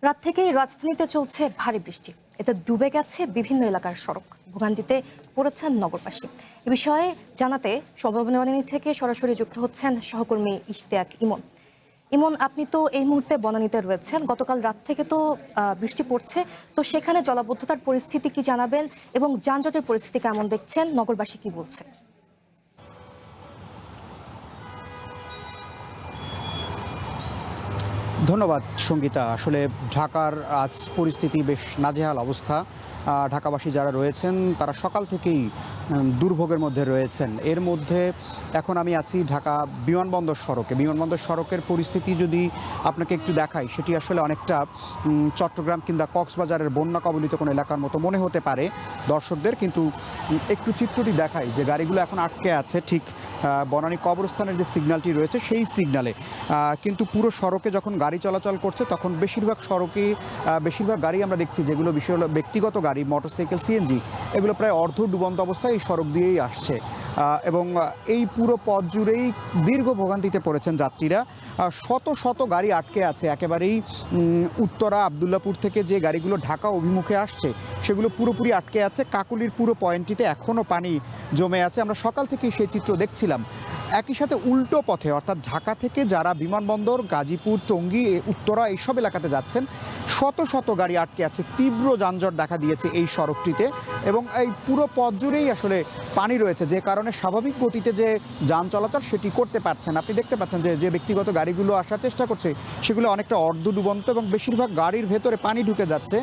রাত থেকেই রাজধানীতে চলছে ভারী বৃষ্টি। এতে ডুবে গেছে বিভিন্ন এলাকার সড়ক, ভোগান্তিতে পড়েছেন নগরবাসী। এ বিষয়ে জানাতে বনানী থেকে সরাসরি যুক্ত হচ্ছেন সহকর্মী ইশতিয়াক ইমন। ইমন, আপনি তো এই মুহূর্তে বনানীতে রয়েছেন। গতকাল রাত থেকে তো বৃষ্টি পড়ছে, তো সেখানে জলাবদ্ধতার পরিস্থিতি কি জানাবেন এবং যানজটের পরিস্থিতি কেমন দেখছেন, নগরবাসী কি বলছে? ধন্যবাদ সঙ্গীতা। আসলে ঢাকার আজ পরিস্থিতি বেশ নাজেহাল অবস্থা। ঢাকাবাসী যারা রয়েছেন তারা সকাল থেকেই দুর্ভোগের মধ্যে রয়েছেন। এর মধ্যে এখন আমি আছি ঢাকা বিমানবন্দর সড়কে। বিমানবন্দর সড়কের পরিস্থিতি যদি আপনাকে একটু দেখাই, সেটি আসলে অনেকটা চট্টগ্রাম কিংবা কক্সবাজারের বন্যা কবলিত কোনো এলাকার মতো মনে হতে পারে দর্শকদের, কিন্তু একটু চিত্রটি দেখাই যে গাড়িগুলো এখন আটকে আছে ঠিক বনানী কবরস্থানের যে সিগন্যালটি রয়েছে সেই সিগন্যালে। কিন্তু পুরো সড়কে যখন গাড়ি চলাচল করছে তখন বেশিরভাগ গাড়ি আমরা দেখছি যেগুলো বিষয় হলো ব্যক্তিগত গাড়ি, মোটরসাইকেল, সিএনজি, এগুলো প্রায় অর্ধ ডুবন্ত অবস্থায় এই সড়ক দিয়েই আসছে। এবং এই পুরো পথ জুড়েই দীর্ঘ ভোগান্তিতে পড়েছেন যাত্রীরা। শত শত গাড়ি আটকে আছে একেবারেই উত্তরা আবদুল্লাপুর থেকে যে গাড়িগুলো ঢাকা অভিমুখে আসছে সেগুলো পুরোপুরি আটকে আছে। কাকুলির পুরো পয়েন্টটিতে এখনও পানি জমে আছে, আমরা সকাল থেকেই সেই চিত্র দেখছিলাম। একই সাথে উল্টো পথে অর্থাৎ ঢাকা থেকে যারা বিমানবন্দর, গাজীপুর, টঙ্গী, উত্তরা এইসব এলাকাতে যাচ্ছেন, শত শত গাড়ি আটকে আছে। তীব্র যানজট দেখা দিয়েছে এই সড়কটিতে এবং এই পুরো পথ জুড়েই আসলে পানি রয়েছে, যে কারণে স্বাভাবিক গতিতে যে যান চলাচল সেটি করতে পারছেন। আপনি দেখতে পাচ্ছেন যে ব্যক্তিগত গাড়িগুলো আসার চেষ্টা করছে সেগুলো অনেকটা অর্ধ ডুবন্ত এবং বেশিরভাগ গাড়ির ভেতরে পানি ঢুকে যাচ্ছে।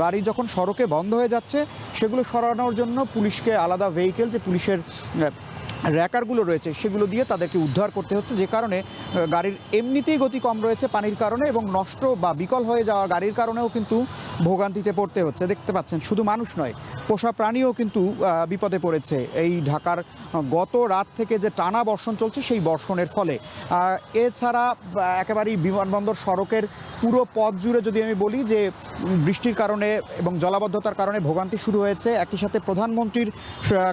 গাড়ি যখন সড়কে বন্ধ হয়ে যাচ্ছে সেগুলো সরানোর জন্য পুলিশকে আলাদা ভেহিকেল, যে পুলিশের র্যাকারগুলো রয়েছে সেগুলো দিয়ে তাদেরকে উদ্ধার করতে হচ্ছে, যে কারণে গাড়ির এমনিতেই গতি কম রয়েছে পানির কারণে এবং নষ্ট বা বিকল হয়ে যাওয়া গাড়ির কারণেও কিন্তু ভোগান্তিতে পড়তে হচ্ছে। দেখতে পাচ্ছেন শুধু মানুষ নয়, পোষা প্রাণীও কিন্তু বিপদে পড়েছে এই ঢাকার গত রাত থেকে যে টানা বর্ষণ চলছে সেই বর্ষণের ফলে। এছাড়া একেবারেই বিমানবন্দর সড়কের পুরো পথ জুড়ে যদি আমি বলি যে বৃষ্টির কারণে এবং জলাবদ্ধতার কারণে ভোগান্তি শুরু হয়েছে। একই সাথে প্রধানমন্ত্রীর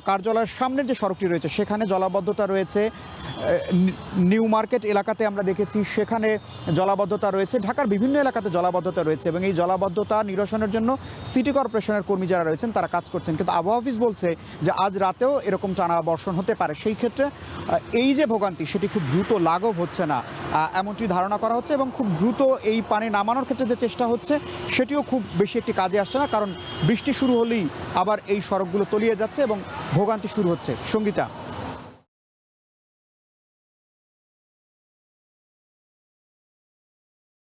কার্যালয়ের সামনের যে সড়কটি রয়েছে সেখানে জলাবদ্ধতা রয়েছে। নিউ মার্কেট এলাকাতে আমরা দেখেছি সেখানে জলাবদ্ধতা রয়েছে। ঢাকার বিভিন্ন এলাকাতে জলাবদ্ধতা রয়েছে এবং এই জলাবদ্ধতা নিরসনের জন্য সিটি কর্পোরেশনের কর্মী যারা রয়েছেন তারা কাজ করছেন, কিন্তু আবহাওয়া অফিস বলছে যে আজ রাতেও এরকম টানা বর্ষণ হতে পারে। সেই ক্ষেত্রে এই যে ভোগান্তি সেটি খুব দ্রুত লাঘব হচ্ছে না এমনটি ধারণা করা হচ্ছে এবং খুব দ্রুত এই পানি নামানোর ক্ষেত্রে যে চেষ্টা হচ্ছে সেটিও খুব বেশি একটি কাজে আসছে না, কারণ বৃষ্টি শুরু হলেই আবার এই সড়কগুলো তলিয়ে যাচ্ছে এবং ভোগান্তি শুরু হচ্ছে। সঙ্গীতা।